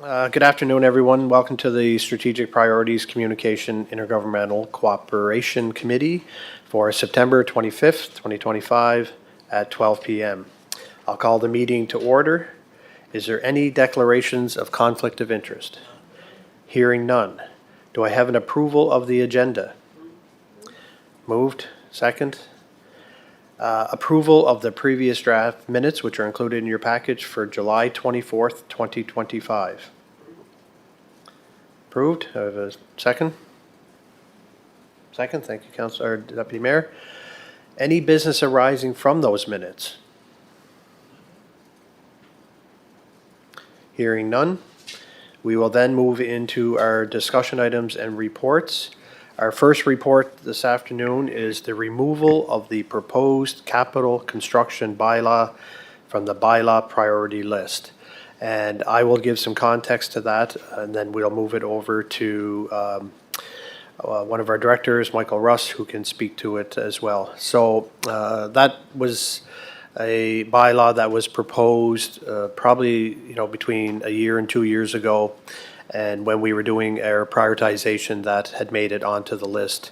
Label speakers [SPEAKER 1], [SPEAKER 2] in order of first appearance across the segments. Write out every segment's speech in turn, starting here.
[SPEAKER 1] Good afternoon, everyone. Welcome to the Strategic Priorities Communication Intergovernmental Cooperation Committee for September 25th, 2025 at 12 p.m. I'll call the meeting to order. Is there any declarations of conflict of interest? Hearing none. Do I have an approval of the agenda? Moved. Second. Approval of the previous draft minutes, which are included in your package for July 24th, 2025. Approved. I have a second. Second. Thank you, Councillor Deputy Mayor. Any business arising from those minutes? Hearing none. We will then move into our discussion items and reports. Our first report this afternoon is the removal of the proposed capital construction bylaw from the bylaw priority list. And I will give some context to that, and then we'll move it over to one of our directors, Michael Russ, who can speak to it as well. So that was a bylaw that was proposed probably between a year and 2 years ago. And when we were doing our prioritization, that had made it onto the list.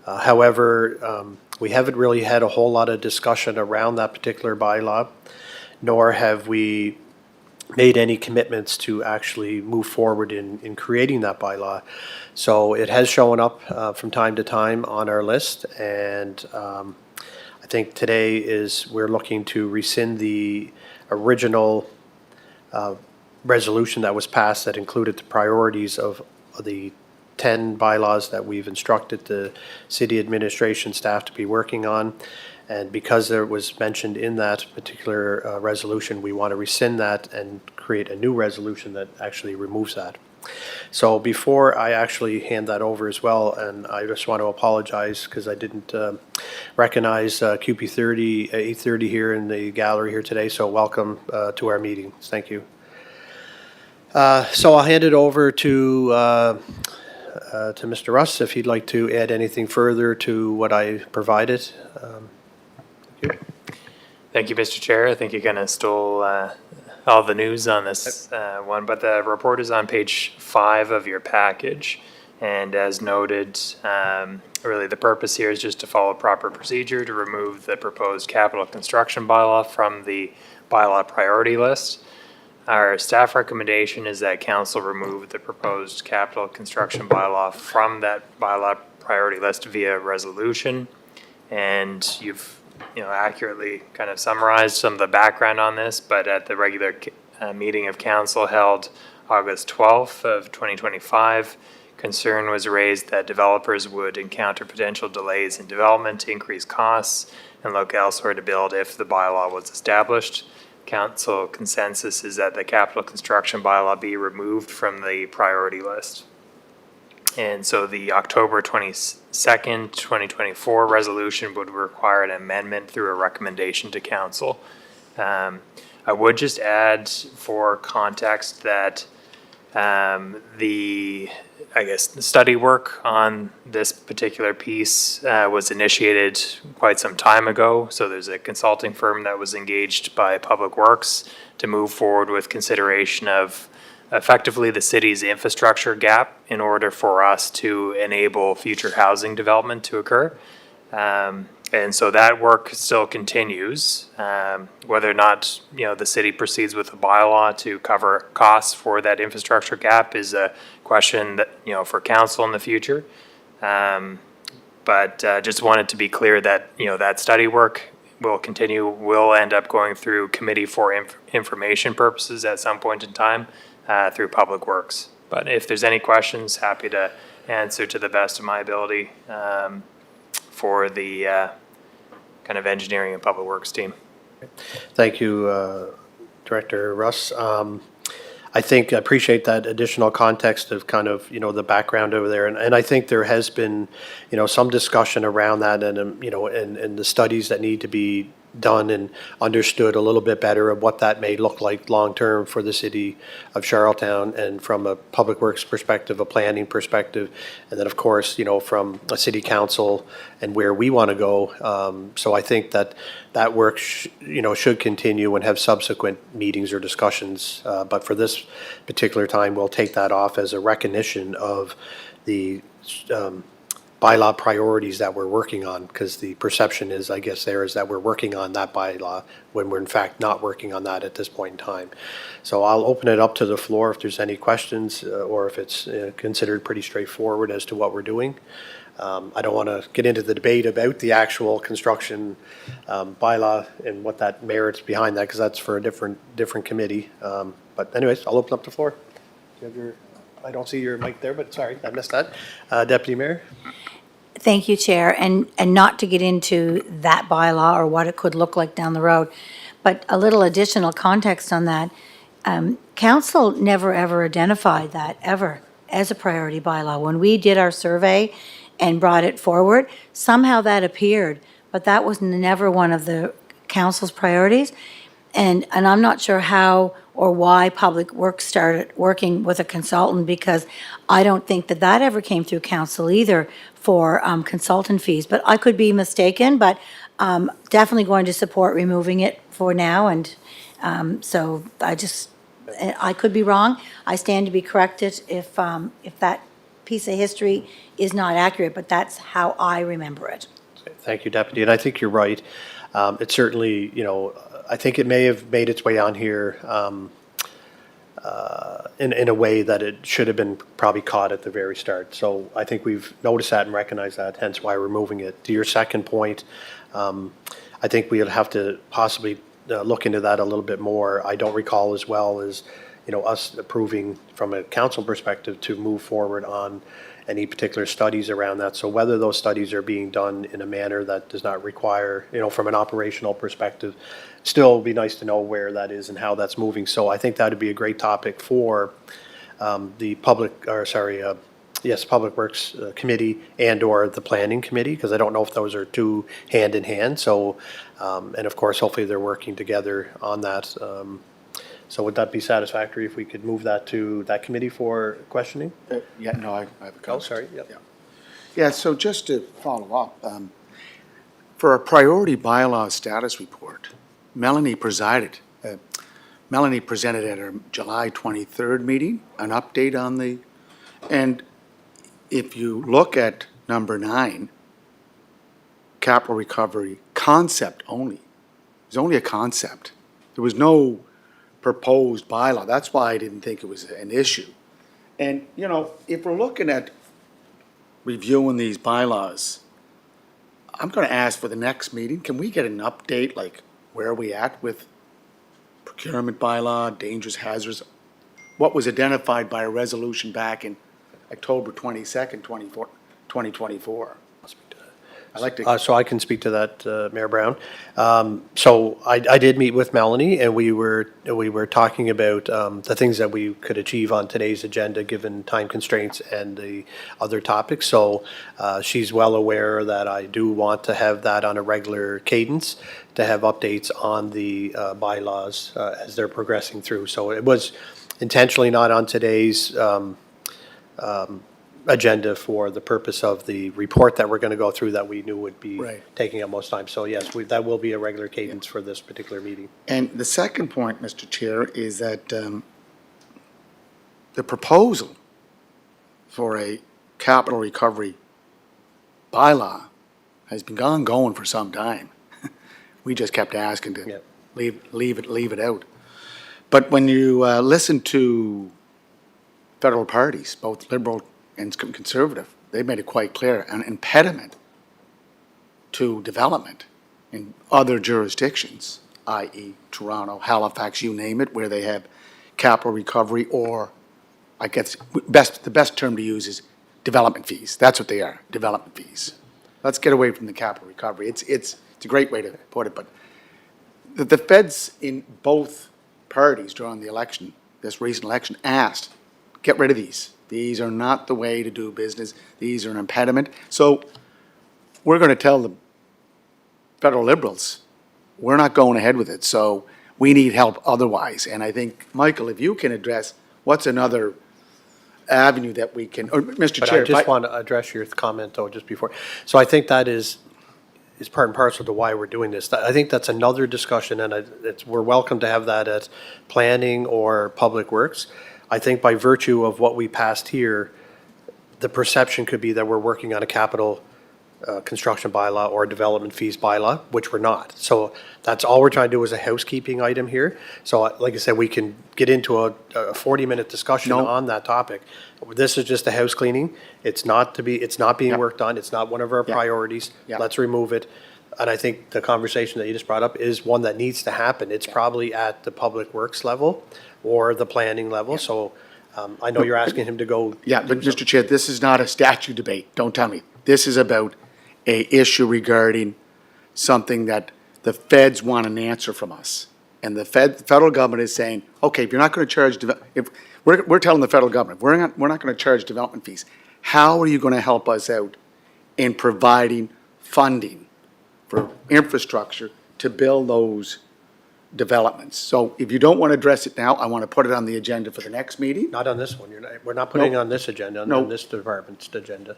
[SPEAKER 1] However, we haven't really had a whole lot of discussion around that particular bylaw, nor have we made any commitments to actually move forward in creating that bylaw. So it has shown up from time to time on our list, and I think today we're looking to rescind the original resolution that was passed that included the priorities of the 10 bylaws that we've instructed the city administration staff to be working on. And because there was mentioned in that particular resolution, we want to rescind that and create a new resolution that actually removes that. So before I actually hand that over as well, and I just want to apologize because I didn't recognize QP30, 830 here in the gallery here today. So welcome to our meeting. Thank you. So I'll hand it over to Mr. Russ if he'd like to add anything further to what I provided. Thank you.
[SPEAKER 2] Thank you, Mr. Chair. I think you kind of stole all the news on this one, but the report is on page 5 of your package. And as noted, really the purpose here is just to follow proper procedure to remove the proposed capital construction bylaw from the bylaw priority list. Our staff recommendation is that council remove the proposed capital construction bylaw from that bylaw priority list via resolution. And you've accurately kind of summarized some of the background on this, but at the regular meeting of council held August 12th of 2025, concern was raised that developers would encounter potential delays in development, increased costs, and look elsewhere to build if the bylaw was established. Council consensus is that the capital construction bylaw be removed from the priority list. And so the October 22nd, 2024 resolution would require an amendment through a recommendation to council. I would just add for context that the study work on this particular piece was initiated quite some time ago. So there's a consulting firm that was engaged by Public Works to move forward with consideration of effectively the city's infrastructure gap in order for us to enable future housing development to occur. And so that work still continues. Whether or not the city proceeds with a bylaw to cover costs for that infrastructure gap is a question that for council in the future. But just wanted to be clear that that study work will continue. Will end up going through committee for information purposes at some point in time through Public Works. But if there's any questions, happy to answer to the best of my ability for the kind of engineering and public works team.
[SPEAKER 1] Thank you, Director Russ. I appreciate that additional context of kind of, the background over there. And I think there has been, some discussion around that and, and the studies that need to be done and understood a little bit better of what that may look like long-term for the city of Charlottetown, and from a public works perspective, a planning perspective, and then, of course, from a city council and where we want to go. So I think that work, should continue and have subsequent meetings or discussions. But for this particular time, we'll take that off as a recognition of the bylaw priorities that we're working on, because the perception is, I guess, there is that we're working on that bylaw when we're in fact not working on that at this point in time. So I'll open it up to the floor if there's any questions, or if it's considered pretty straightforward as to what we're doing. I don't want to get into the debate about the actual construction bylaw and what that merits behind that, because that's for a different committee. But anyways, I'll open up the floor. You have your, I don't see your mic there, but sorry, I missed that. Deputy Mayor?
[SPEAKER 3] Thank you, Chair. And not to get into that bylaw or what it could look like down the road, but a little additional context on that. Council never, ever identified that ever as a priority bylaw. When we did our survey and brought it forward, somehow that appeared, but that was never one of the council's priorities. And I'm not sure how or why Public Works started working with a consultant, because I don't think that ever came through council either for consultant fees. But I could be mistaken, but definitely going to support removing it for now. And so I could be wrong. I stand to be corrected if that piece of history is not accurate, but that's how I remember it.
[SPEAKER 1] Thank you, Deputy. And I think you're right. It certainly, I think it may have made its way on here in a way that it should have been probably caught at the very start. So I think we've noticed that and recognized that, hence why we're moving it. To your second point, I think we'll have to possibly look into that a little bit more. I don't recall as well as, us approving from a council perspective to move forward on any particular studies around that. So whether those studies are being done in a manner that does not require, from an operational perspective, still be nice to know where that is and how that's moving. So I think that would be a great topic for the Public Works Committee and/or the Planning Committee, because I don't know if those are two hand in hand. So, and of course, hopefully they're working together on that. So would that be satisfactory if we could move that to that committee for questioning?
[SPEAKER 4] I have a comment.
[SPEAKER 1] Oh, sorry. Yep.
[SPEAKER 4] Yeah, so just to follow up, for a priority bylaw status report, Melanie presented at our July 23rd meeting, an update on and if you look at number 9, capital recovery, concept only. It was only a concept. There was no proposed bylaw. That's why I didn't think it was an issue. And, if we're looking at reviewing these bylaws, I'm going to ask for the next meeting, can we get an update, like where are we at with procurement bylaw, dangerous hazards? What was identified by a resolution back in October 22nd, 2024? I'd like to.
[SPEAKER 1] So I can speak to that, Mayor Brown. So I did meet with Melanie, and we were talking about the things that we could achieve on today's agenda, given time constraints and the other topics. So she's well aware that I do want to have that on a regular cadence, to have updates on the bylaws as they're progressing through. So it was intentionally not on today's agenda for the purpose of the report that we're going to go through, that we knew would be taking up most time. So yes, that will be a regular cadence for this particular meeting.
[SPEAKER 4] And the second point, Mr. Chair, is that the proposal for a capital recovery bylaw has been going for some time. We just kept asking to leave it out. But when you listen to federal parties, both Liberal and Conservative, they made it quite clear, an impediment to development in other jurisdictions, i.e. Toronto, Halifax, you name it, where they have capital recovery, or I guess the best term to use is development fees. That's what they are, development fees. Let's get away from the capital recovery. It's a great way to put it, but the feds in both parties during the election, this recent election, asked, get rid of these. These are not the way to do business. These are an impediment. So we're going to tell the federal Liberals, we're not going ahead with it, so we need help otherwise. And I think, Michael, if you can address, what's another avenue that we can, or Mr.
[SPEAKER 1] But
[SPEAKER 4] Chair,
[SPEAKER 1] I
[SPEAKER 4] if
[SPEAKER 1] just want to address your comment though, just before. So I think that is part and parcel to why we're doing this. I think that's another discussion, and we're welcome to have that at planning or public works. I think by virtue of what we passed here, the perception could be that we're working on a capital construction bylaw or a development fees bylaw, which we're not. So that's all we're trying to do is a housekeeping item here. So like I said, we can get into a 40-minute discussion
[SPEAKER 4] No.
[SPEAKER 1] on that topic. This is just a house cleaning. It's not being
[SPEAKER 4] Yep.
[SPEAKER 1] worked on. It's not one of our
[SPEAKER 4] Yep.
[SPEAKER 1] priorities.
[SPEAKER 4] Yep.
[SPEAKER 1] Let's remove it. And I think the conversation that you just brought up is one that needs to happen. It's probably at the public works level or the planning level. So I know you're asking him to go.
[SPEAKER 4] yeah, but Mr. Chair, this is not a statute debate, don't tell me. This is about a issue regarding something that the feds want an answer from us. And the federal government is saying, okay, if you're not going to charge, if, we're telling the federal government, we're not going to charge development fees. How are you going to help us out in providing funding for infrastructure to build those developments? So if you don't want to address it now, I want to put it on the agenda for the next meeting.
[SPEAKER 1] Not on this one. We're not putting it on this agenda,
[SPEAKER 4] No.
[SPEAKER 1] on this department's agenda.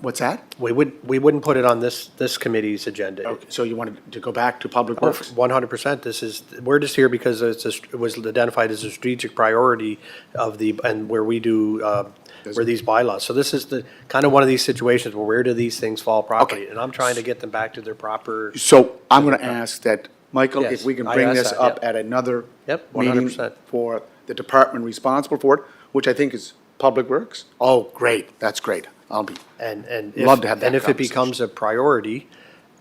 [SPEAKER 4] What's that?
[SPEAKER 1] We wouldn't put it on this committee's agenda.
[SPEAKER 4] Okay, so you wanted to go back to Public Works?
[SPEAKER 1] 100%. We're just here because it was identified as a strategic priority and where we do, where these bylaws. So this is the, kind of one of these situations where do these things fall properly?
[SPEAKER 4] Okay.
[SPEAKER 1] And I'm trying to get them back to their proper,
[SPEAKER 4] So I'm going to ask that, Michael,
[SPEAKER 1] Yes,
[SPEAKER 4] if we can
[SPEAKER 1] I
[SPEAKER 4] bring
[SPEAKER 1] asked
[SPEAKER 4] this
[SPEAKER 1] that,
[SPEAKER 4] up
[SPEAKER 1] yep.
[SPEAKER 4] at another
[SPEAKER 1] Yep,
[SPEAKER 4] meeting
[SPEAKER 1] 100%.
[SPEAKER 4] for the department responsible for it, which I think is Public Works? Oh, great, that's great. I'll be,
[SPEAKER 1] and
[SPEAKER 4] Love to have that
[SPEAKER 1] and if it
[SPEAKER 4] conversation.
[SPEAKER 1] becomes a priority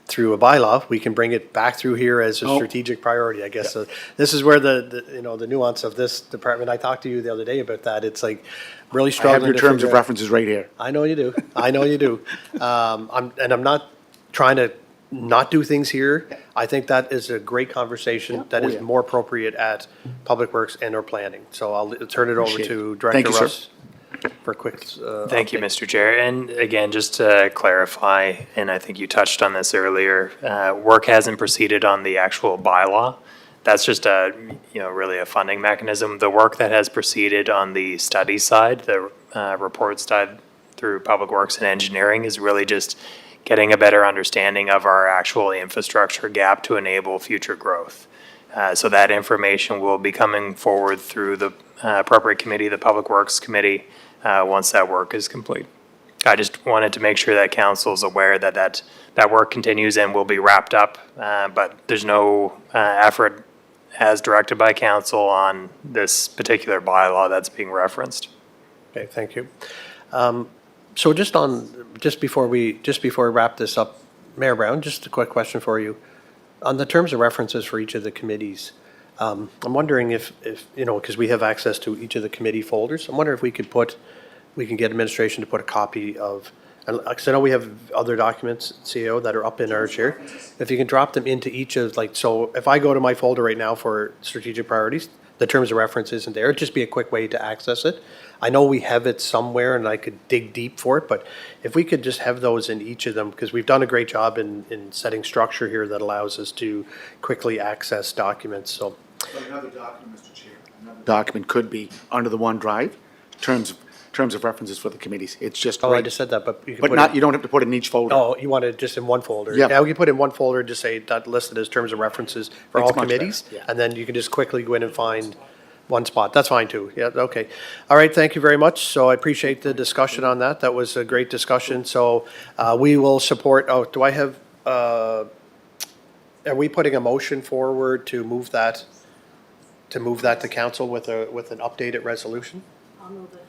[SPEAKER 1] through a bylaw, we can bring it back through here as a
[SPEAKER 4] Oh.
[SPEAKER 1] strategic priority, I guess. So this is where the nuance of this department, I talked to you the other day about that. It's like really
[SPEAKER 4] I have
[SPEAKER 1] struggling
[SPEAKER 4] your
[SPEAKER 1] to
[SPEAKER 4] terms
[SPEAKER 1] figure
[SPEAKER 4] of
[SPEAKER 1] out-
[SPEAKER 4] references right here.
[SPEAKER 1] I know you do. I know you do. I'm not trying to not do things here. I think that is a great conversation that
[SPEAKER 4] Oh,
[SPEAKER 1] is
[SPEAKER 4] yeah.
[SPEAKER 1] more appropriate at Public Works and or planning. So I'll turn it over
[SPEAKER 4] Appreciate
[SPEAKER 1] to
[SPEAKER 4] it.
[SPEAKER 1] Director
[SPEAKER 4] Thank you, sir.
[SPEAKER 1] Russ for a quick.
[SPEAKER 2] Thank you,
[SPEAKER 1] update.
[SPEAKER 2] Mr. Chair. And again, just to clarify, and I think you touched on this earlier, work hasn't proceeded on the actual bylaw. That's just really a funding mechanism. The work that has proceeded on the study side, the report side through Public Works and Engineering is really just getting a better understanding of our actual infrastructure gap to enable future growth. So that information will be coming forward through the appropriate committee, the Public Works Committee, once that work is complete. I just wanted to make sure that council is aware that work continues and will be wrapped up, but there's no effort as directed by council on this particular bylaw that's being referenced.
[SPEAKER 1] Okay, thank you. So just before we wrap this up, Mayor Brown, just a quick question for you. On the terms of references for each of the committees, I'm wondering if because we have access to each of the committee folders, I'm wondering if we can get administration to put a copy of, and because I know we have other documents, CEO, that are up in our chair. If you can drop them into each of, so if I go to my folder right now for strategic priorities, the terms of reference isn't there. It'd just be a quick way to access it. I know we have it somewhere and I could dig deep for it, but if we could just have those in each of them, because we've done a great job in setting structure here that allows us to quickly access documents, so.
[SPEAKER 4] Another document, Mr. Chair. Document could be under the OneDrive, terms of references for the committees. It's just
[SPEAKER 1] Oh, I
[SPEAKER 4] right.
[SPEAKER 1] just said that, but you can
[SPEAKER 4] But
[SPEAKER 1] put
[SPEAKER 4] not,
[SPEAKER 1] it,
[SPEAKER 4] you don't have to put it in each folder.
[SPEAKER 1] oh, you want it just in one folder?
[SPEAKER 4] Yeah.
[SPEAKER 1] Yeah, we can put it in one folder, just say that listed as terms of references for
[SPEAKER 4] It's
[SPEAKER 1] all
[SPEAKER 4] much better,
[SPEAKER 1] committees.
[SPEAKER 4] yeah.
[SPEAKER 1] And then you can just quickly go in and find one spot. That's fine too. Yeah, okay. All right, thank you very much. So I appreciate the discussion on that. That was a great discussion. So we will support, do I have, are we putting a motion forward to move that to council with an updated resolution?
[SPEAKER 3] I'll move it.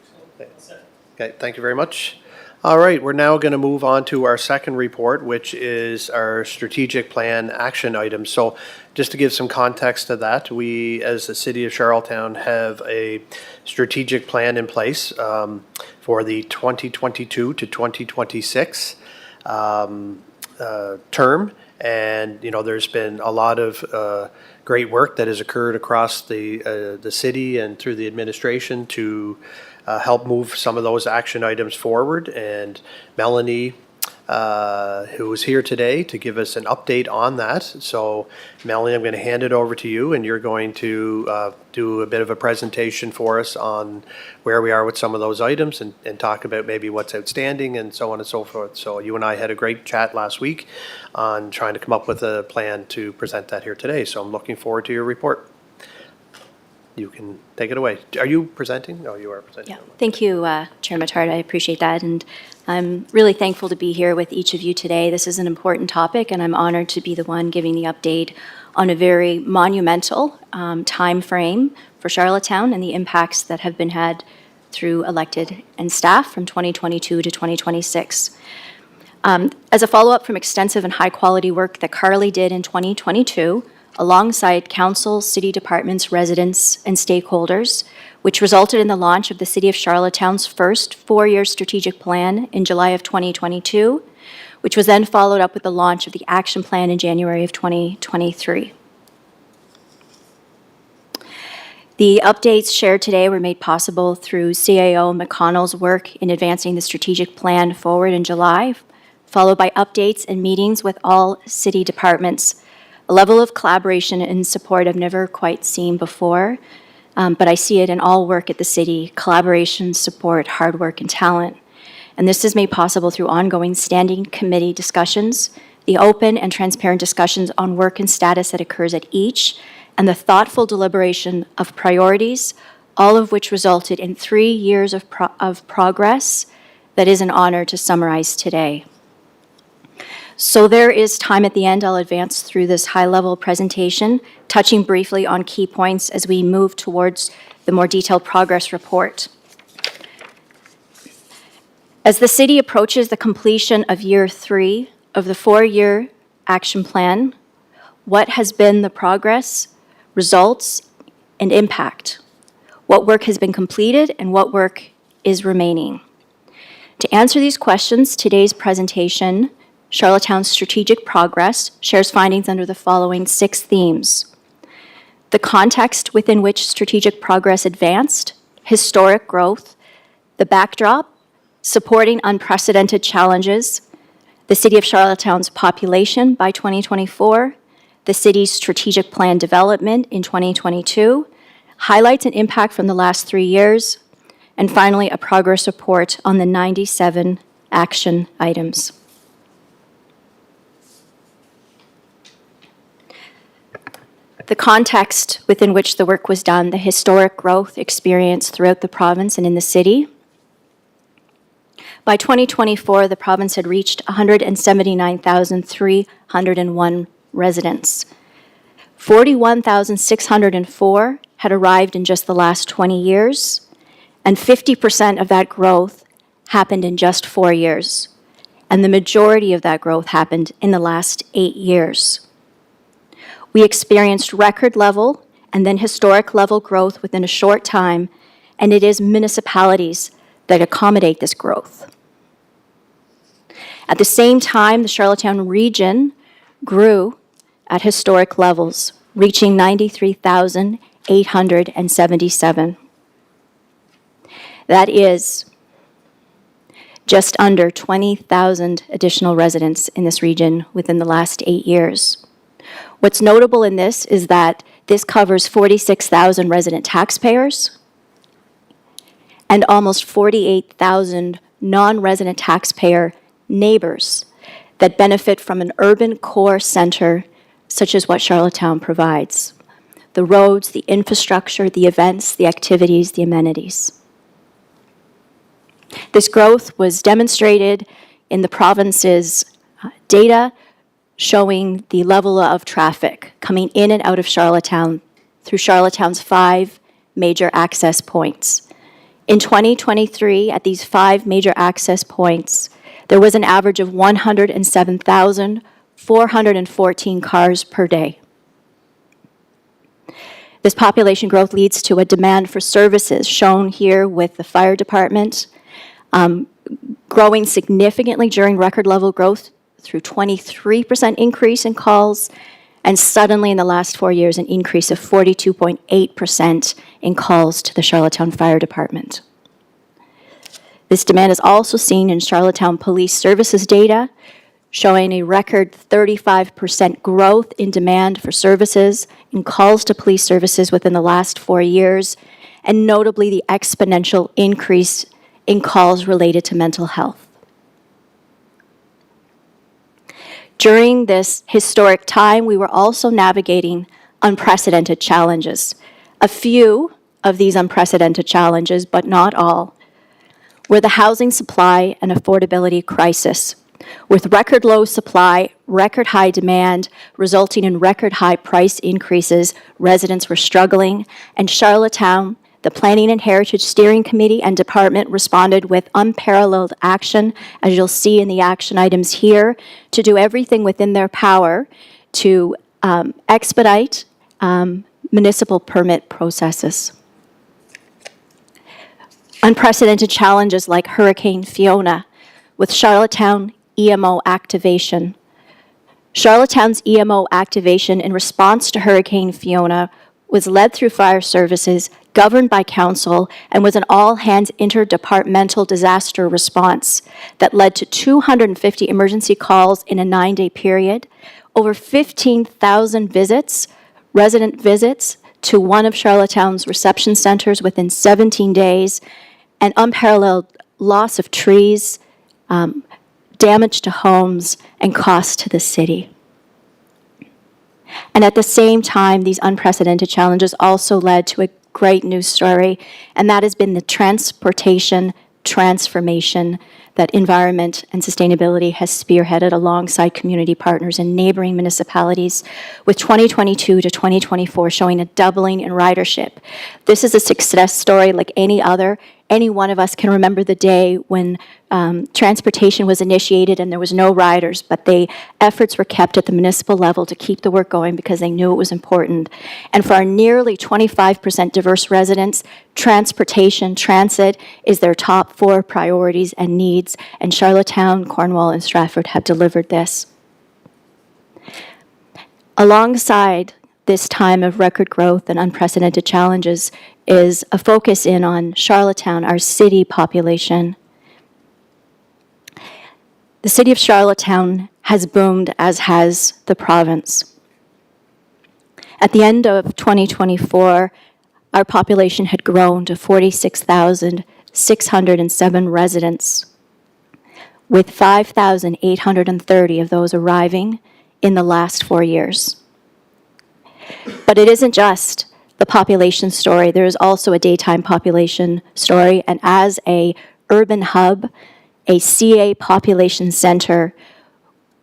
[SPEAKER 1] Okay, thank you very much. All right, we're now going to move on to our second report, which is our strategic plan action items. So just to give some context to that, we, as the city of Charlottetown, have a strategic plan in place for the 2022 to 2026 term. And, there's been a lot of great work that has occurred across the city and through the administration to help move some of those action items forward. And Melanie who is here today to give us an update on that. So Melanie, I'm going to hand it over to you, and you're going to do a bit of a presentation for us on where we are with some of those items and talk about maybe what's outstanding and so on and so forth. So you and I had a great chat last week on trying to come up with a plan to present that here today. So I'm looking forward to your report. You can take it away. Are you presenting? No, you are presenting.
[SPEAKER 5] Yeah, thank you, Chair Matard. I appreciate that. And I'm really thankful to be here with each of you today. This is an important topic, and I'm honored to be the one giving the update on a very monumental time frame for Charlottetown and the impacts that have been had through elected and staff from 2022 to 2026. As a follow-up from extensive and high-quality work that Carly did in 2022, alongside council, city departments, residents, and stakeholders, which resulted in the launch of the City of Charlottetown's first four-year strategic plan in July of 2022, which was then followed up with the launch of the action plan in January of 2023. The updates shared today were made possible through CAO McConnell's work in advancing the strategic plan forward in July, followed by updates and meetings with all city departments, a level of collaboration and support I've never quite seen before, but I see it in all work at the city: collaboration, support, hard work, and talent. And this is made possible through ongoing standing committee discussions, the open and transparent discussions on work and status that occurs at each, and the thoughtful deliberation of priorities, all of which resulted in 3 years of progress that is an honor to summarize today. So there is time at the end. I'll advance through this high-level presentation, touching briefly on key points as we move towards the more detailed progress report. As the city approaches the completion of year 3 of the 4-year action plan, what has been the progress, results, and impact? What work has been completed and what work is remaining? To answer these questions, today's presentation, Charlottetown's Strategic Progress, shares findings under the following 6 themes: the context within which strategic progress advanced, historic growth, the backdrop, supporting unprecedented challenges, the City of Charlottetown's population by 2024, the city's strategic plan development in 2022, highlights and impact from the last 3 years, and finally, a progress report on the 97 action items. The context within which the work was done, the historic growth experienced throughout the province and in the city. By 2024, the province had reached 179,301 residents. 41,604 had arrived in just the last 20 years, and 50% of that growth happened in just 4 years. And the majority of that growth happened in the last 8 years. We experienced record level and then historic level growth within a short time, and it is municipalities that accommodate this growth. At the same time, the Charlottetown region grew at historic levels, reaching 93,877. That is just under 20,000 additional residents in this region within the last 8 years. What's notable in this is that this covers 46,000 resident taxpayers and almost 48,000 non-resident taxpayer neighbors that benefit from an urban core center such as what Charlottetown provides: the roads, the infrastructure, the events, the activities, the amenities. This growth was demonstrated in the province's data showing the level of traffic coming in and out of Charlottetown through Charlottetown's 5 major access points. In 2023, at these 5 major access points, there was an average of 107,414 cars per day. This population growth leads to a demand for services, shown here with the fire department, growing significantly during record level growth through 23% increase in calls, and suddenly in the last 4 years, an increase of 42.8% in calls to the Charlottetown Fire Department. This demand is also seen in Charlottetown Police Services data, showing a record 35% growth in demand for services and calls to police services within the last 4 years, and notably the exponential increase in calls related to mental health. During this historic time, we were also navigating unprecedented challenges. A few of these unprecedented challenges, but not all, were the housing supply and affordability crisis. With record low supply, record high demand, resulting in record high price increases, residents were struggling, and Charlottetown, the Planning and Heritage Steering Committee and Department responded with unparalleled action, as you'll see in the action items here, to do everything within their power to expedite municipal permit processes. Unprecedented challenges like Hurricane Fiona, with Charlottetown EMO activation. Charlottetown's EMO activation in response to Hurricane Fiona was led through fire services, governed by council, and was an all-hands interdepartmental disaster response that led to 250 emergency calls in a 9-day period, over 15,000 visits, resident visits, to one of Charlottetown's reception centers within 17 days, and unparalleled loss of trees, damage to homes, and cost to the city. And at the same time, these unprecedented challenges also led to a great news story, and that has been the transportation transformation that environment and sustainability has spearheaded alongside community partners and neighboring municipalities, with 2022 to 2024 showing a doubling in ridership. This is a success story like any other. Any one of us can remember the day when transportation was initiated and there was no riders, but the efforts were kept at the municipal level to keep the work going because they knew it was important. And for our nearly 25% diverse residents, transportation, transit is their top 4 priorities and needs, and Charlottetown, Cornwall, and Stratford have delivered this. Alongside this time of record growth and unprecedented challenges is a focus in on Charlottetown, our city population. The city of Charlottetown has boomed, as has the province. At the end of 2024, our population had grown to 46,607 residents, with 5,830 of those arriving in the last 4 years. But it isn't just the population story. There is also a daytime population story, and as a urban hub, a CA population center,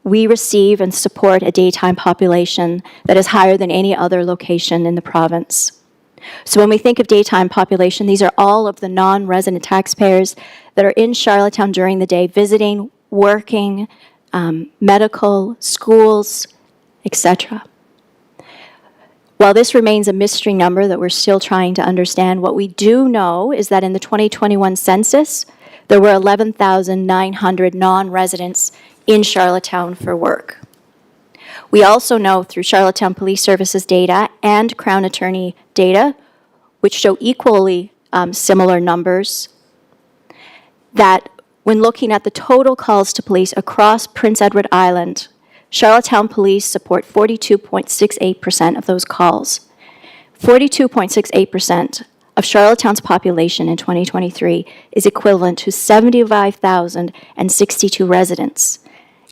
[SPEAKER 5] we receive and support a daytime population that is higher than any other location in the province. So when we think of daytime population, these are all of the non-resident taxpayers that are in Charlottetown during the day, visiting, working, medical, schools, etc. While this remains a mystery number that we're still trying to understand, what we do know is that in the 2021 census, there were 11,900 non-residents in Charlottetown for work. We also know through Charlottetown Police Services data and Crown Attorney data, which show equally similar numbers, that when looking at the total calls to police across Prince Edward Island, Charlottetown Police support 42.68% of those calls. 42.68% of Charlottetown's population in 2023 is equivalent to 75,062 residents.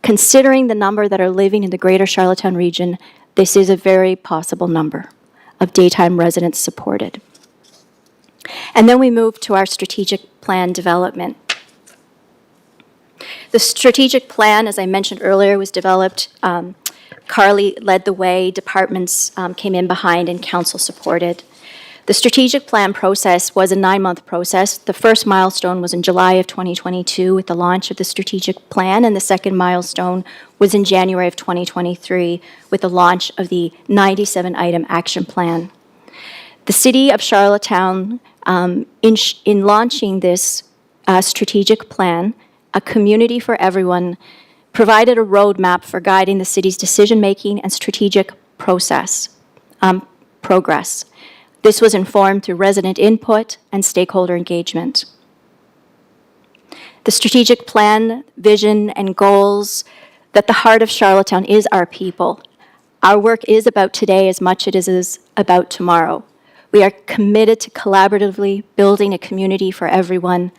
[SPEAKER 5] Considering the number that are living in the greater Charlottetown region, this is a very possible number of daytime residents supported. And then we move to our strategic plan development. The strategic plan, as I mentioned earlier, was developed. Carly led the way, departments came in behind, and council supported. The strategic plan process was a 9-month process. The first milestone was in July of 2022 with the launch of the strategic plan, and the second milestone was in January of 2023 with the launch of the 97-item action plan. The City of Charlottetown, in launching this strategic plan, a community for everyone, provided a roadmap for guiding the city's decision-making and strategic progress. This was informed through resident input and stakeholder engagement. the strategic plan, vision, and goals, that the heart of Charlottetown is our people. Our work is about today as much as it is about tomorrow. We are committed to collaboratively building a community for everyone,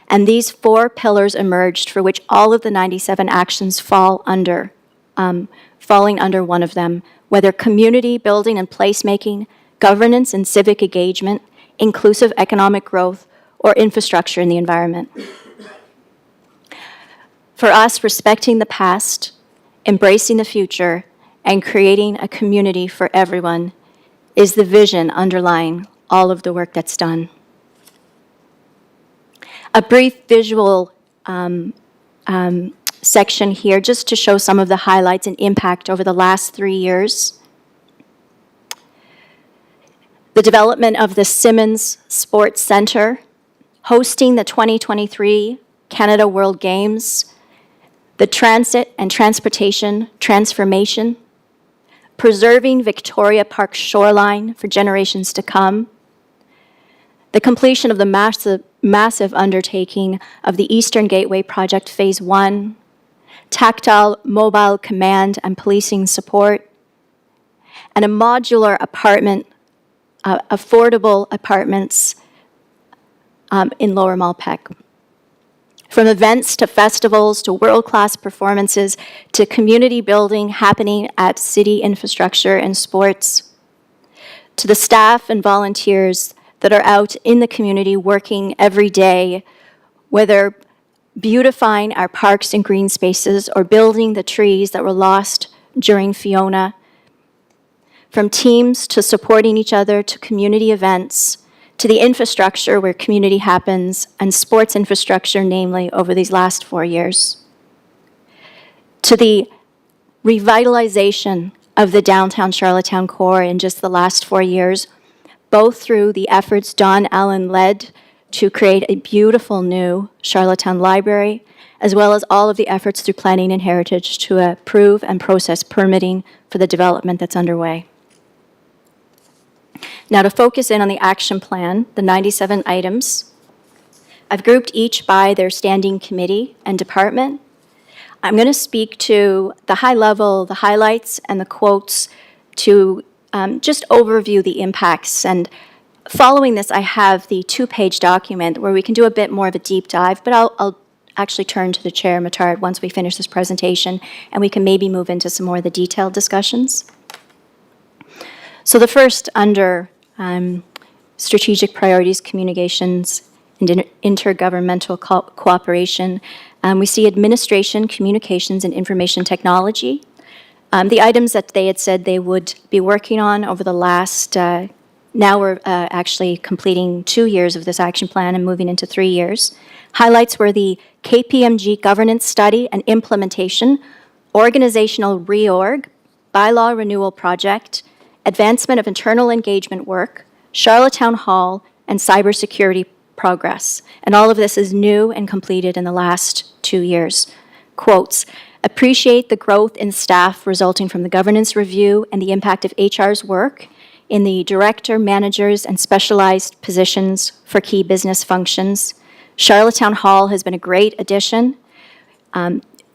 [SPEAKER 5] and these 4 pillars emerged for which all of the 97 actions fall under, falling under one of them, whether community building and placemaking, governance and civic engagement, inclusive economic growth, or infrastructure in the environment. For us, respecting the past, embracing the future, and creating a community for everyone is the vision underlying all of the work that's done. A brief visual section here just to show some of the highlights and impact over the last 3 years. The development of the Simmons Sports Center, hosting the 2023 Canada World Games, the transit and transportation transformation, preserving Victoria Park shoreline for generations to come, the completion of the massive undertaking of the Eastern Gateway Project Phase 1, tactile mobile command and policing support, and a modular apartment, affordable apartments in Lower Malpeque. From events to festivals to world-class performances to community building happening at city infrastructure and sports, to the staff and volunteers that are out in the community working every day, whether beautifying our parks and green spaces or building the trees that were lost during Fiona. From teams to supporting each other to community events, to the infrastructure where community happens and sports infrastructure, namely, over these last 4 years. To the revitalization of the downtown Charlottetown core in just the last 4 years, both through the efforts Don Allen led to create a beautiful new Charlottetown library, as well as all of the efforts through planning and heritage to approve and process permitting for the development that's underway. Now, to focus in on the action plan, the 97 items, I've grouped each by their standing committee and department. I'm going to speak to the high level, the highlights, and the quotes to just overview the impacts. And following this, I have the 2-page document where we can do a bit more of a deep dive, but I'll actually turn to the Chair, Matard, once we finish this presentation, and we can maybe move into some more of the detailed discussions. So the first, under strategic priorities, communications, and intergovernmental cooperation, we see administration, communications, and information technology. The items that they had said they would be working on over the last, now we're actually completing 2 years of this action plan and moving into 3 years. Highlights were the KPMG governance study and implementation, organizational reorg, bylaw renewal project, advancement of internal engagement work, Charlottetown Hall, and cybersecurity progress. And all of this is new and completed in the last 2 years. Quotes, appreciate the growth in staff resulting from the governance review and the impact of HR's work in the director, managers, and specialized positions for key business functions. Charlottetown Hall has been a great addition.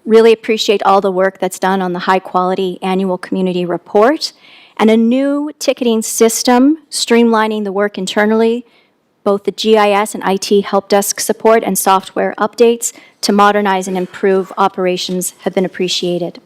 [SPEAKER 5] Really appreciate all the work that's done on the high-quality annual community report and a new ticketing system streamlining the work internally. Both the GIS and IT help desk support and software updates to modernize and improve operations have been appreciated.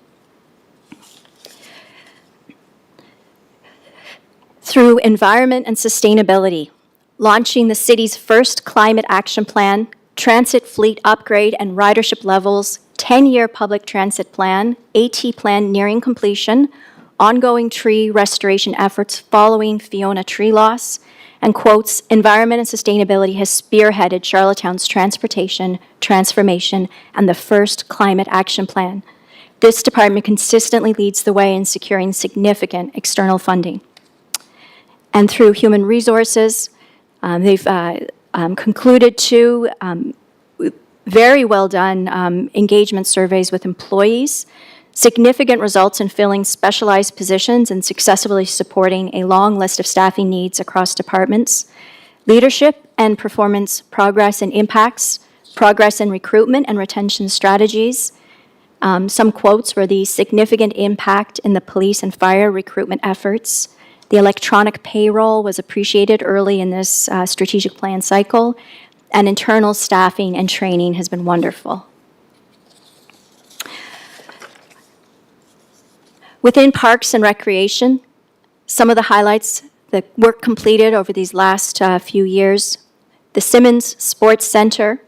[SPEAKER 5] Through environment and sustainability, launching the city's first climate action plan, transit fleet upgrade and ridership levels, 10-year public transit plan, AT plan nearing completion, ongoing tree restoration efforts following Fiona tree loss, and quotes, environment and sustainability has spearheaded Charlottetown's transportation, transformation, and the first climate action plan. This department consistently leads the way in securing significant external funding. And through human resources, they've concluded 2 very well done engagement surveys with employees, significant results in filling specialized positions and successfully supporting a long list of staffing needs across departments, leadership and performance progress and impacts, progress in recruitment and retention strategies. Some quotes were the significant impact in the police and fire recruitment efforts. The electronic payroll was appreciated early in this strategic plan cycle, and internal staffing and training has been wonderful. Within Parks and Recreation, some of the highlights, the work completed over these last few years: the Simmons Sports Center,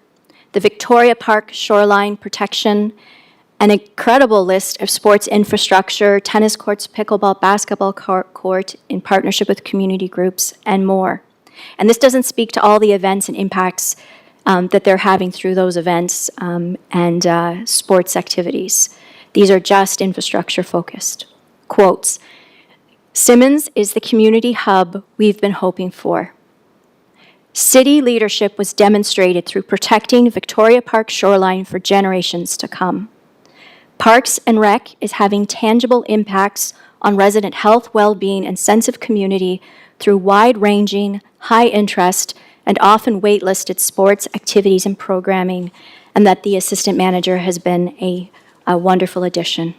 [SPEAKER 5] the Victoria Park Shoreline Protection, an incredible list of sports infrastructure, tennis courts, pickleball, basketball court in partnership with community groups, and more. And this doesn't speak to all the events and impacts that they're having through those events and sports activities. These are just infrastructure focused. Quotes, Simmons is the community hub we've been hoping for. City leadership was demonstrated through protecting Victoria Park shoreline for generations to come. Parks and Rec is having tangible impacts on resident health, well-being, and sense of community through wide-ranging, high-interest, and often waitlisted sports activities and programming, and that the assistant manager has been a wonderful addition.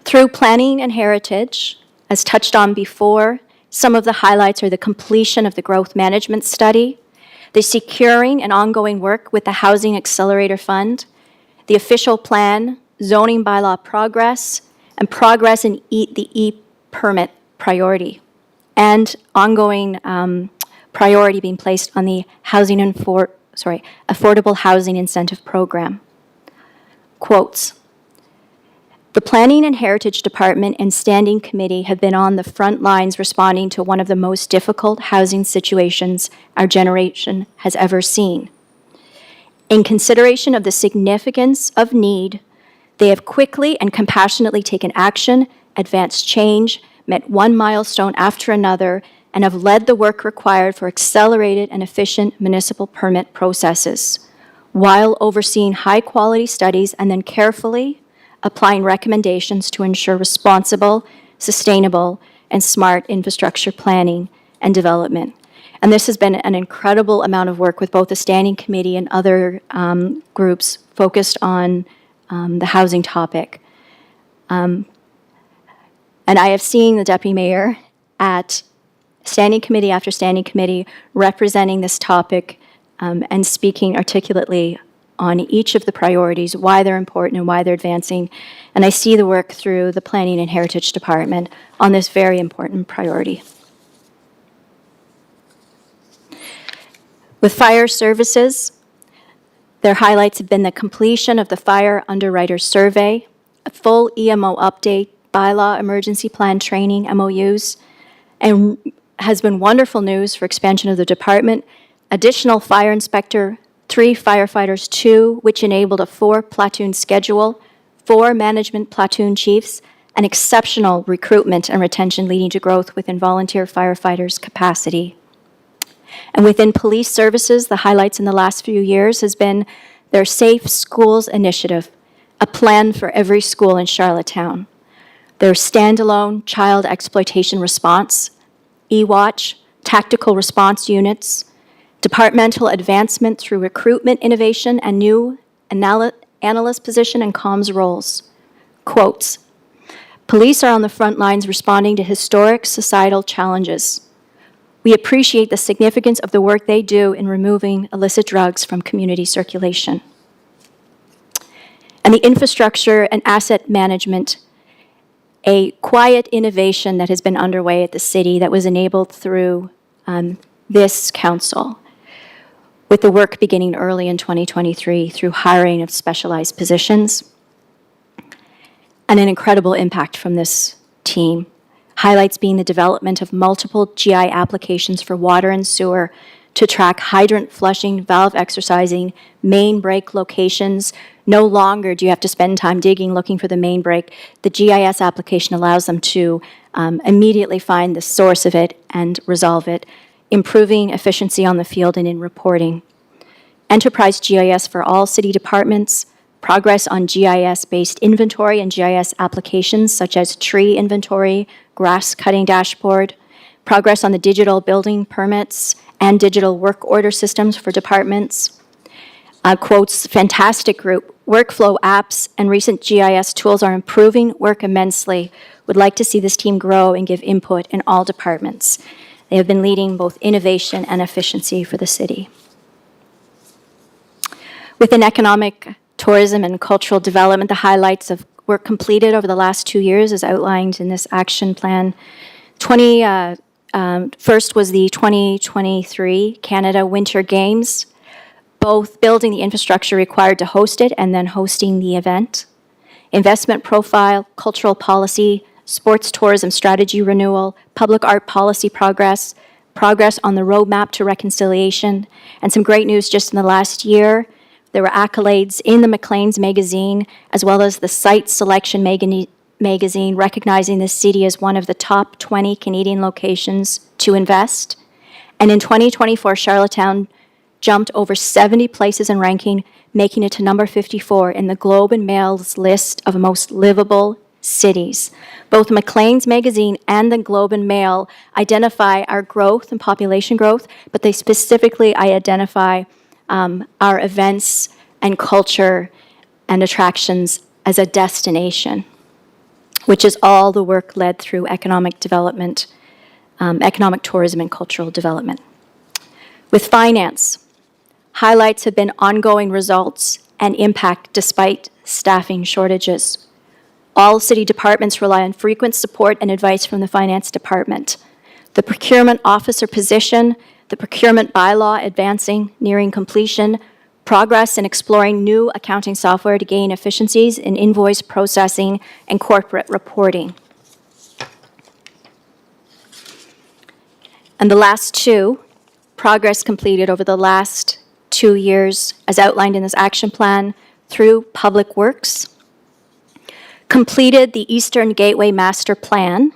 [SPEAKER 5] Through planning and heritage, as touched on before, some of the highlights are the completion of the growth management study, the securing and ongoing work with the Housing Accelerator Fund, the official plan, zoning bylaw progress, and progress in the e-permit priority, and ongoing priority being placed on the Affordable Housing Incentive Program. Quotes, the Planning and Heritage Department and Standing Committee have been on the front lines responding to one of the most difficult housing situations our generation has ever seen. In consideration of the significance of need, they have quickly and compassionately taken action, advanced change, met one milestone after another, and have led the work required for accelerated and efficient municipal permit processes, while overseeing high-quality studies and then carefully applying recommendations to ensure responsible, sustainable, and smart infrastructure planning and development. And this has been an incredible amount of work with both the Standing Committee and other groups focused on the housing topic. And I have seen the Deputy Mayor at Standing Committee after Standing Committee representing this topic and speaking articulately on each of the priorities, why they're important and why they're advancing. And I see the work through the Planning and Heritage Department on this very important priority. With fire services, their highlights have been the completion of the Fire Underwriter Survey, a full EMO update, bylaw emergency plan training, MOUs, and has been wonderful news for expansion of the department, additional fire inspector, 3 firefighters, 2, which enabled a 4-platoon schedule, 4 management platoon chiefs, and exceptional recruitment and retention leading to growth within volunteer firefighters' capacity. And within police services, the highlights in the last few years has been their Safe Schools initiative, a plan for every school in Charlottetown, their standalone child exploitation response, e-watch, tactical response units, departmental advancement through recruitment innovation and new analyst position and comms roles. Quotes, police are on the front lines responding to historic societal challenges. We appreciate the significance of the work they do in removing illicit drugs from community circulation. And the infrastructure and asset management, a quiet innovation that has been underway at the city that was enabled through this council, with the work beginning early in 2023 through hiring of specialized positions, and an incredible impact from this team. Highlights being the development of multiple GI applications for water and sewer to track hydrant flushing, valve exercising, main break locations. No longer do you have to spend time digging, looking for the main break. The GIS application allows them to immediately find the source of it and resolve it, improving efficiency on the field and in reporting. Enterprise GIS for all city departments, progress on GIS-based inventory and GIS applications such as tree inventory, grass cutting dashboard, progress on the digital building permits and digital work order systems for departments, Quotes, fantastic group. Workflow apps and recent GIS tools are improving work immensely. Would like to see this team grow and give input in all departments. They have been leading both innovation and efficiency for the city. Within economic, tourism, and cultural development, the highlights of work completed over the last 2 years is outlined in this action plan. First was the 2023 Canada Winter Games, both building the infrastructure required to host it and then hosting the event. Investment profile, cultural policy, sports tourism strategy renewal, public art policy progress on the roadmap to reconciliation, and some great news just in the last year. There were accolades in the Maclean's magazine, as well as the Site Selection magazine, recognizing the city as one of the top 20 Canadian locations to invest. And in 2024, Charlottetown jumped over 70 places in ranking, making it to number 54 in the Globe and Mail's list of most livable cities. Both Maclean's magazine and the Globe and Mail identify our growth and population growth, but they specifically identify our events and culture and attractions as a destination, which is all the work led through economic development, economic tourism and cultural development. With finance, highlights have been ongoing results and impact despite staffing shortages. All city departments rely on frequent support and advice from the finance department. The procurement officer position, the procurement bylaw advancing, nearing completion, progress in exploring new accounting software to gain efficiencies in invoice processing and corporate reporting. And the last two, progress completed over the last 2 years, as outlined in this action plan, through Public Works, completed the Eastern Gateway Master Plan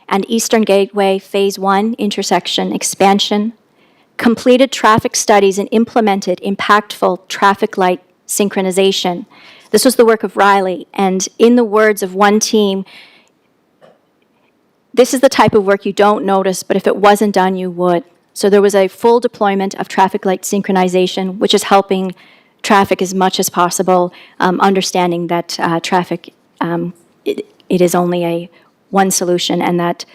[SPEAKER 5] and Eastern Gateway Phase 1 intersection expansion, completed traffic studies and implemented impactful traffic light synchronization. This was the work of Riley, and in the words of one team, this is the type of work you don't notice, but if it wasn't done, you would. So there was a full deployment of traffic light synchronization, which is helping traffic as much as possible, understanding that traffic, it is only one solution, and that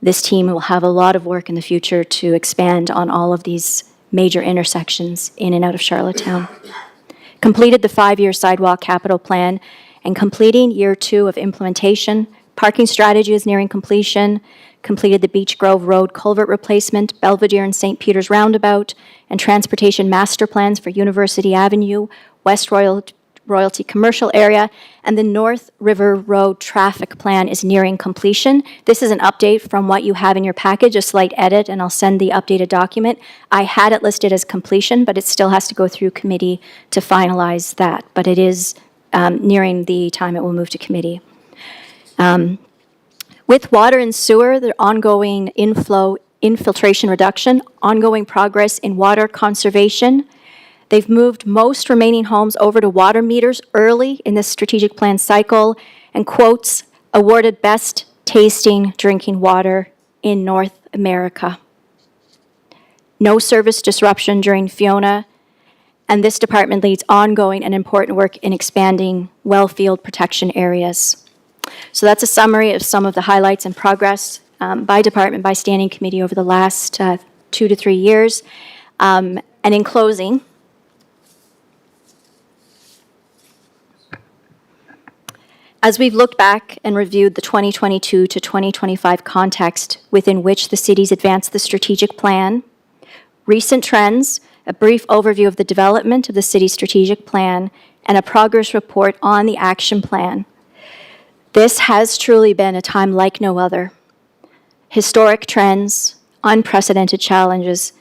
[SPEAKER 5] this team will have a lot of work in the future to expand on all of these major intersections in and out of Charlottetown. Completed the 5-year sidewalk capital plan and completing year 2 of implementation. Parking strategy is nearing completion. Completed the Beach Grove Road culvert replacement, Belvedere and St. Peter's Roundabout, and transportation master plans for University Avenue, West Royalty Commercial Area, and the North River Road traffic plan is nearing completion. This is an update from what you have in your package, a slight edit, and I'll send the updated document. I had it listed as completion, but it still has to go through committee to finalize that. But it is nearing the time it will move to committee. With water and sewer, the ongoing infiltration reduction, ongoing progress in water conservation. They've moved most remaining homes over to water meters early in this strategic plan cycle, and quotes, awarded best tasting drinking water in North America. No service disruption during Fiona, and this department leads ongoing and important work in expanding well field protection areas. So that's a summary of some of the highlights and progress by department, by standing committee over the last 2 to 3 years. And in closing, as we've looked back and reviewed the 2022 to 2025 context within which the cities advanced the strategic plan, recent trends, a brief overview of the development of the city's strategic plan, and a progress report on the action plan, this has truly been a time like no other. Historic trends, unprecedented challenges,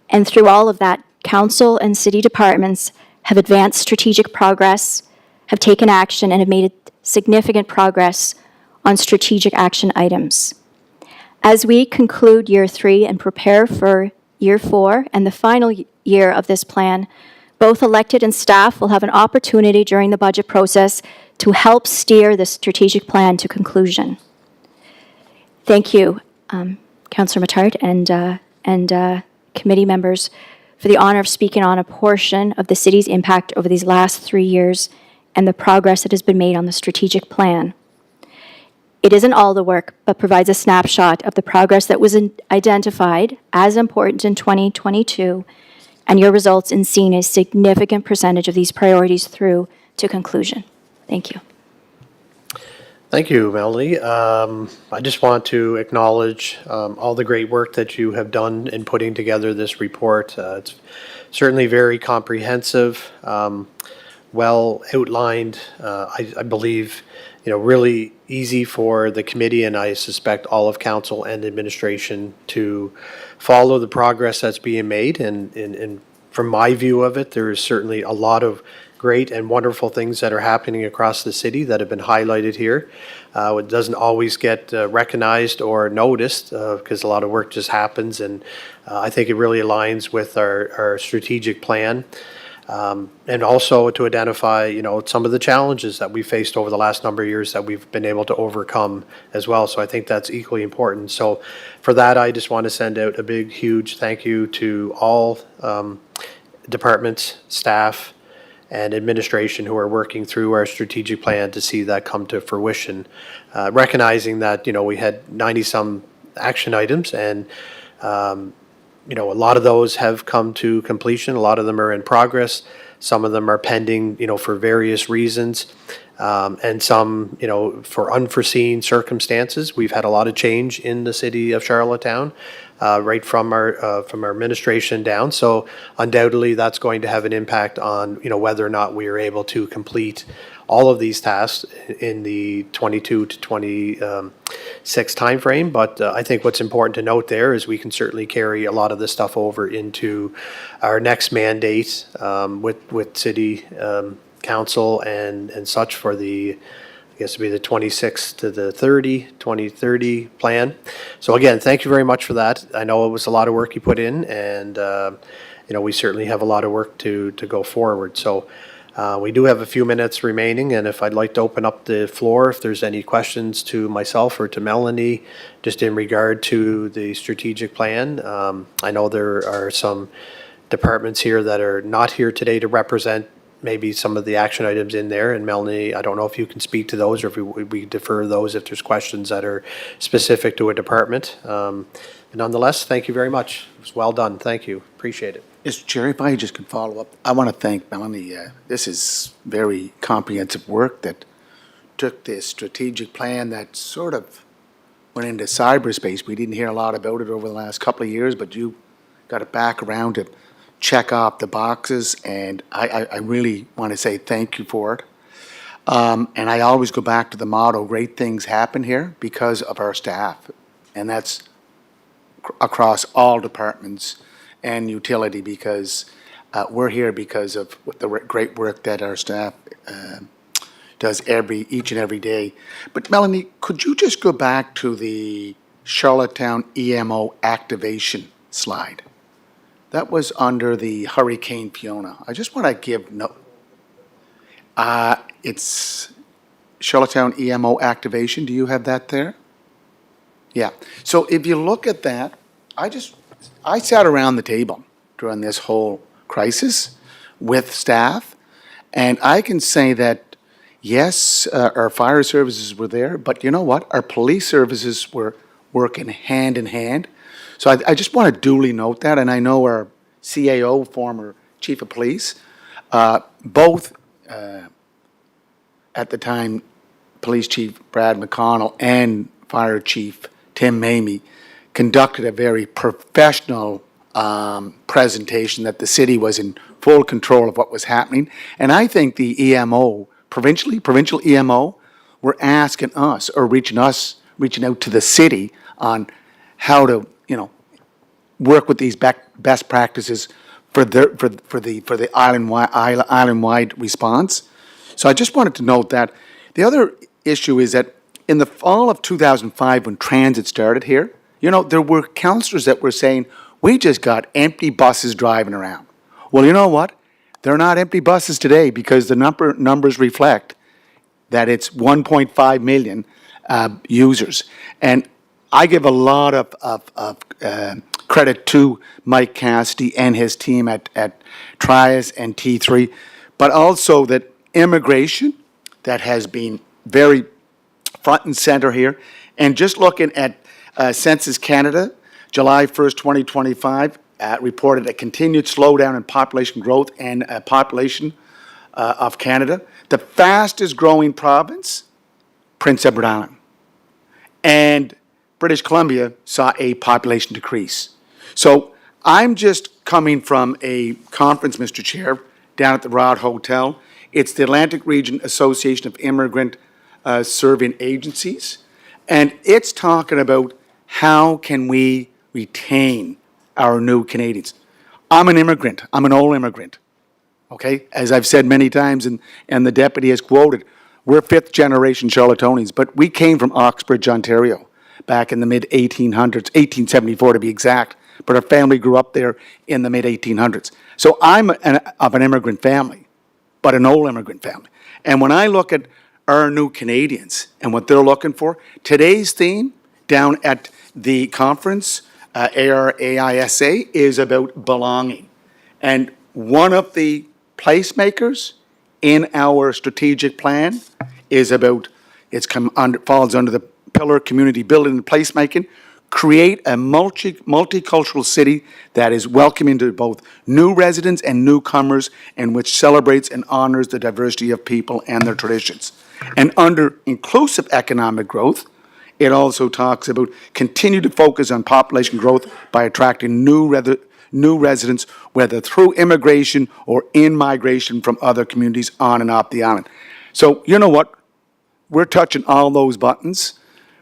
[SPEAKER 5] and through all of that, council and city departments have advanced strategic progress, have taken action, and have made significant progress on strategic action items. As we conclude year 3 and prepare for year 4 and the final year of this plan, both elected and staff will have an opportunity during the budget process to help steer the strategic plan to conclusion. Thank you, Councillor Mattard and committee members for the honor of speaking on a portion of the city's impact over these last 3 years and the progress that has been made on the strategic plan. It isn't all the work, but provides a snapshot of the progress that was identified as important in 2022, and your results in seeing a significant percentage of these priorities through to conclusion. Thank you.
[SPEAKER 1] Thank you, Melanie. I just want to acknowledge all the great work that you have done in putting together this report. It's certainly very comprehensive, well outlined. I believe, really easy for the committee, and I suspect all of council and administration to follow the progress that's being made. And from my view of it, there is certainly a lot of great and wonderful things that are happening across the city that have been highlighted here. It doesn't always get recognized or noticed because a lot of work just happens, and I think it really aligns with our strategic plan. And also to identify, some of the challenges that we faced over the last number of years that we've been able to overcome as well. So I think that's equally important. So for that, I just want to send out a big, huge thank you to all departments, staff, and administration who are working through our strategic plan to see that come to fruition. Recognizing that, we had 90-some action items, and a lot of those have come to completion. A lot of them are in progress. Some of them are pending, for various reasons. And some, for unforeseen circumstances. We've had a lot of change in the city of Charlottetown, right from our administration down. So undoubtedly, that's going to have an impact on, whether or not we are able to complete all of these tasks in the 22 to 26 timeframe. But I think what's important to note there is we can certainly carry a lot of this stuff over into our next mandate with city council and such for the, I guess it'd be the 26 to the 2030 plan. So again, thank you very much for that. I know it was a lot of work you put in, and we certainly have a lot of work to go forward. So we do have a few minutes remaining, and if I'd like to open up the floor, if there's any questions to myself or to Melanie, just in regard to the strategic plan. I know there are some departments here that are not here today to represent maybe some of the action items in there. And Melanie, I don't know if you can speak to those, or if we defer those if there's questions that are specific to a department. Nonetheless, thank you very much. It was well done. Thank you. Appreciate it.
[SPEAKER 4] Mr. Chair, if I just can follow up, I want to thank Melanie. This is very comprehensive work that took this strategic plan that sort of went into cyberspace. We didn't hear a lot about it over the last couple of years, but you got it back around to check off the boxes, and I really want to say thank you for it. And I always go back to the motto, great things happen here because of our staff, and that's across all departments and utility, because we're here because of the great work that our staff does each and every day. But Melanie, could you just go back to the Charlottetown EMO activation slide? That was under the Hurricane Fiona. I just want to give it's Charlottetown EMO activation. Do you have that there? Yeah. So if you look at that, I sat around the table during this whole crisis with staff, and I can say that, yes, our fire services were there, but you know what? Our police services were working hand in hand. So I just want to duly note that, and I know our CAO, former chief of police, both at the time, Police Chief Brad McConnell and Fire Chief Tim Mamie conducted a very professional presentation that the city was in full control of what was happening. And I think the EMO, provincial EMO, were asking us, or reaching out to the city on how to, work with these best practices for the island-wide response. So I just wanted to note that. The other issue is that in the fall of 2005, when transit started here, there were councillors that were saying, we just got empty buses driving around. Well, you know what? They're not empty buses today, because the numbers reflect that it's 1.5 million users. And I give a lot of credit to Mike Cassidy and his team at Trias and T3, but also that immigration that has been very front and center here. And just looking at Census Canada, July 1st, 2025, reported a continued slowdown in population growth and population of Canada. The fastest growing province, Prince Edward Island. And British Columbia saw a population decrease. So I'm just coming from a conference, Mr. Chair, down at the Rod Hotel. It's the Atlantic Region Association of Immigrant Serving Agencies. And it's talking about how can we retain our new Canadians. I'm an immigrant. I'm an old immigrant. Okay? As I've said many times, and the deputy has quoted, we're fifth-generation Charlottonians, but we came from Oxbridge, Ontario, back in the mid-1800s, 1874 to be exact, but our family grew up there in the mid-1800s. So I'm of an immigrant family, but an old immigrant family. And when I look at our new Canadians and what they're looking for, today's theme down at the conference, ARAISA, is about belonging. And one of the placemakers in our strategic plan is about, falls under the pillar community building and placemaking, create a multicultural city that is welcoming to both new residents and newcomers and which celebrates and honors the diversity of people and their traditions. And under inclusive economic growth, it also talks about continue to focus on population growth by attracting new residents, whether through immigration or in migration from other communities on and off the island. So you know what? We're touching all those buttons,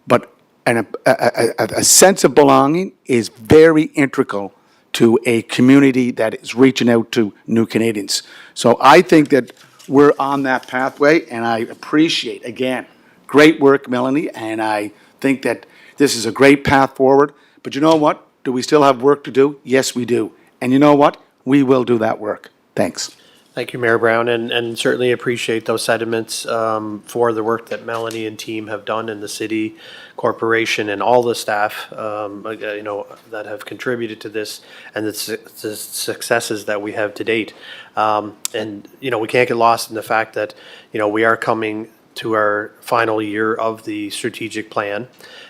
[SPEAKER 4] but a sense of belonging is very integral to a community that is reaching out to new Canadians. So I think that we're on that pathway, and I appreciate, again, great work, Melanie, and I think that this is a great path forward. But you know what? Do we still have work to do? Yes, we do. And you know what? We will do that work. Thanks.
[SPEAKER 1] Thank you, Mayor Brown, and certainly appreciate those sentiments for the work that Melanie and team have done in the city, corporation, and all the staff, that have contributed to this and the successes that we have to date. And we can't get lost in the fact that, we are coming to our final year of the strategic plan,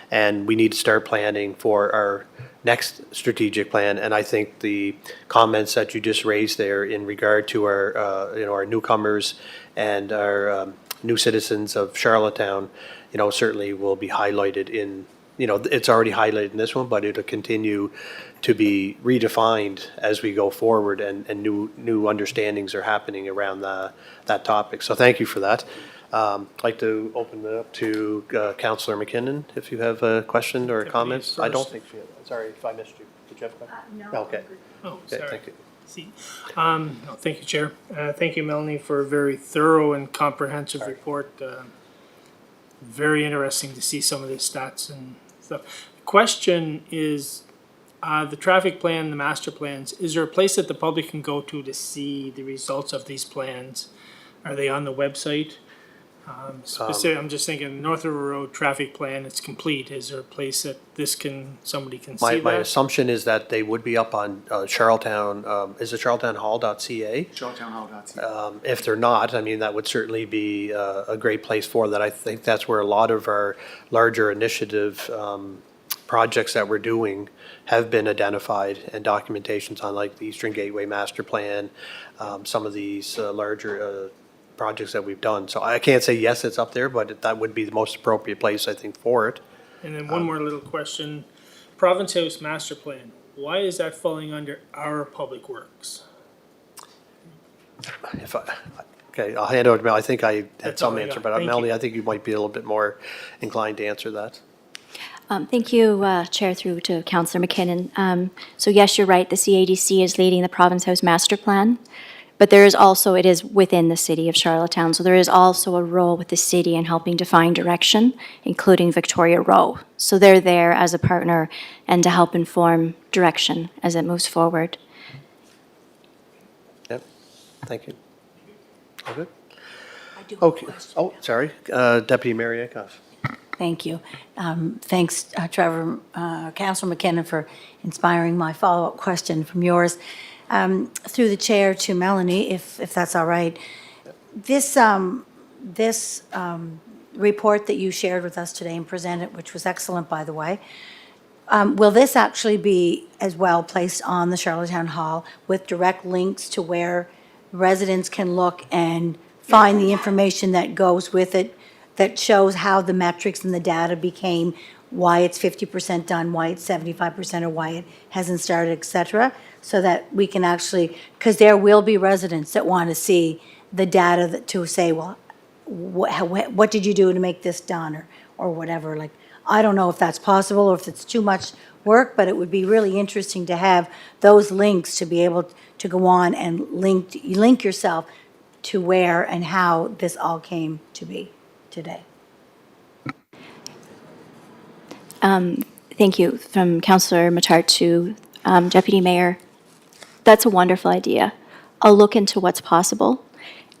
[SPEAKER 1] and we need to start planning for our next strategic plan. And I think the comments that you just raised there in regard to our, our newcomers and our new citizens of Charlottetown, certainly will be highlighted in, it's already highlighted in this one, but it'll continue to be redefined as we go forward, and new understandings are happening around that topic. So thank you for that. I'd like to open it up to Councillor McKinnon, if you have a question or a comment. I don't think she has. Sorry if I missed you. Did you have a question?
[SPEAKER 3] No.
[SPEAKER 1] Okay.
[SPEAKER 6] Oh,
[SPEAKER 1] Okay,
[SPEAKER 6] sorry.
[SPEAKER 1] thank you.
[SPEAKER 6] See, no, thank you, Chair. Thank you, Melanie, for a very thorough and comprehensive report. Very interesting to see some of the stats and stuff. The question is, the traffic plan, the master plans, is there a place that the public can go to see the results of these plans? Are they on the website? I'm just thinking North River Road traffic plan, it's complete. Is there a place that somebody can see
[SPEAKER 1] My
[SPEAKER 6] that?
[SPEAKER 1] assumption is that they would be up on Charlottetown, is it charlottownhall.ca?
[SPEAKER 4] Charlottetownhall.ca.
[SPEAKER 1] If they're not, that would certainly be a great place for that. I think that's where a lot of our larger initiative projects that we're doing have been identified, and documentations on, like the Eastern Gateway Master Plan, some of these larger projects that we've done. So I can't say yes, it's up there, but that would be the most appropriate place, I think, for it.
[SPEAKER 6] And then one more little question. Province House Master Plan, why is that falling under our public works?
[SPEAKER 1] Okay, I'll hand over to Mel. I think I had
[SPEAKER 6] That's all
[SPEAKER 1] some
[SPEAKER 6] I
[SPEAKER 1] answer,
[SPEAKER 6] got.
[SPEAKER 1] but
[SPEAKER 6] Thank
[SPEAKER 1] Melanie,
[SPEAKER 6] you.
[SPEAKER 1] I think you might be a little bit more inclined to answer that.
[SPEAKER 5] Thank you, Chair, through to Councillor McKinnon. So yes, you're right, the CADC is leading the Province House Master Plan, but there is also, it is within the city of Charlottetown, so there is also a role with the city in helping define direction, including Victoria Row. So they're there as a partner and to help inform direction as it moves forward.
[SPEAKER 1] Yep, thank you. All good?
[SPEAKER 3] I do have a
[SPEAKER 1] Okay.
[SPEAKER 3] question.
[SPEAKER 1] Oh, sorry, Deputy Mayor Akoff.
[SPEAKER 3] Thank you. Thanks, Trevor, Councillor McKinnon, for inspiring my follow-up question from yours. Through the chair to Melanie, if that's all right. This report that you shared with us today and presented, which was excellent, by the way, will this actually be as well placed on the Charlottetown Hall with direct links to where residents can look and find the information that goes with it, that shows how the metrics and the data became, why it's 50% done, why it's 75%, or why it hasn't started, et cetera, so that we can actually, because there will be residents that want to see the data to say, well, what did you do to make this done, or whatever. Like, I don't know if that's possible or if it's too much work, but it would be really interesting to have those links to be able to go on and link yourself to where and how this all came to be today.
[SPEAKER 5] Thank you. From Councillor Matart to Deputy Mayor, that's a wonderful idea. I'll look into what's possible.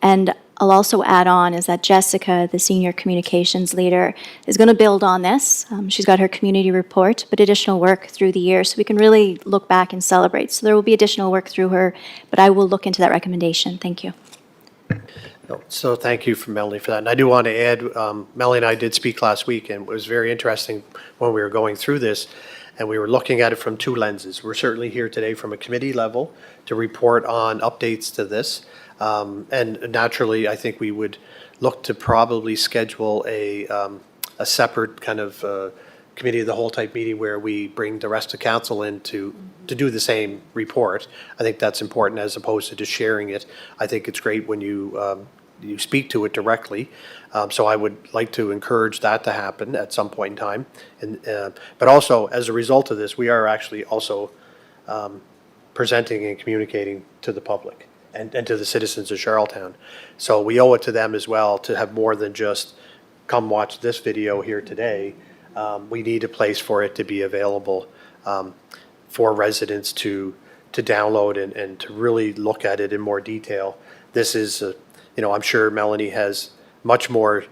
[SPEAKER 5] And I'll also add on is that Jessica, the Senior Communications Leader, is going to build on this. She's got her community report, but additional work through the year, so we can really look back and celebrate. So there will be additional work through her, but I will look into that recommendation. Thank you.
[SPEAKER 1] So thank you for Melanie for that. And I do want to add, Melanie and I did speak last week, and it was very interesting when we were going through this, and we were looking at it from two lenses. We're certainly here today from a committee level to report on updates to this. And naturally, I think we would look to probably schedule a separate kind of committee of the whole type meeting where we bring the rest of council in to do the same report. I think that's important as opposed to just sharing it. I think it's great when you you speak to it directly. So I would like to encourage that to happen at some point in time. And but also, as a result of this, we are actually also presenting and communicating to the public and to the citizens of Charlottetown. So we owe it to them as well to have more than just come watch this video here today. We need a place for it to be available for residents to download and to really look at it in more detail. This is, you know, I'm sure Melanie has much more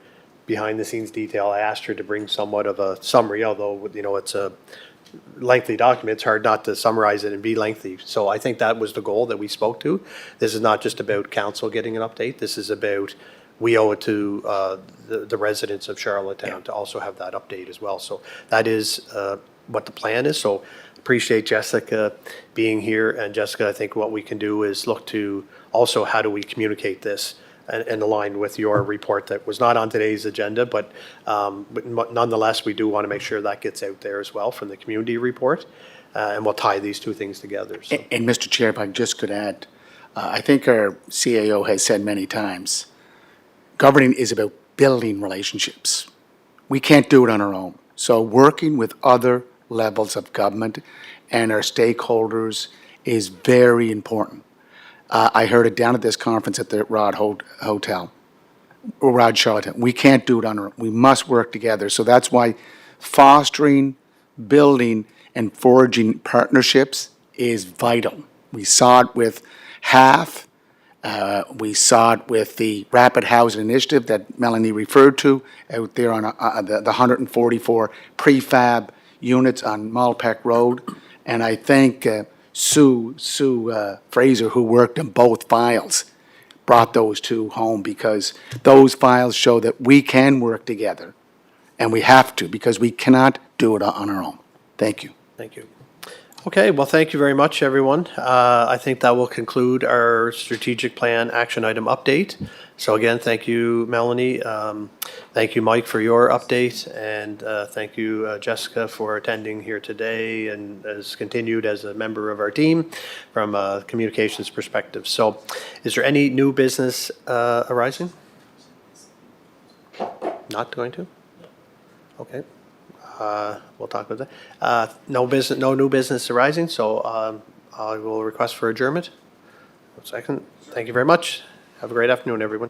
[SPEAKER 1] behind the scenes detail. I asked her to bring somewhat of a summary, although, you know, it's a lengthy document. It's hard not to summarize it and be lengthy. So I think that was the goal that we spoke to. This is not just about council getting an update. This is about, we owe it to the residents of Charlottetown to also have that update as well. So that is what the plan is. So appreciate Jessica being here. And Jessica, I think what we can do is look to also how do we communicate this and align with your report that was not on today's agenda, but nonetheless, we do want to make sure that gets out there as well from the community report, and we'll tie these two things together. So.
[SPEAKER 4] And Mr. Chair, if I just could add, I think our CAO has said many times, governing is about building relationships. We can't do it on our own. So working with other levels of government and our stakeholders is very important. I heard it down at this conference at the Rod Hotel, or Rod Charlottetown. We can't do it on our own. We must work together. So that's why fostering, building, and forging partnerships is vital. We saw it with HAF. We saw it with the Rapid Housing Initiative that Melanie referred to out there on the 144 prefab units on Malpeck Road. And I think Sue Fraser, who worked on both files, brought those two home because those files show that we can work together, and we have to because we cannot do it on our own. Thank you.
[SPEAKER 1] Thank you. Okay, well, thank you very much, everyone. I think that will conclude our strategic plan action item update. So again, thank you, Melanie. Thank you, Mike, for your update. And thank you, Jessica, for attending here today and as continued as a member of our team from a communications perspective. So is there any new business arising? Not going to? Okay. We'll talk about that. No new business arising, so I will request for adjournment. 1 second. Thank you very much. Have a great afternoon, everyone.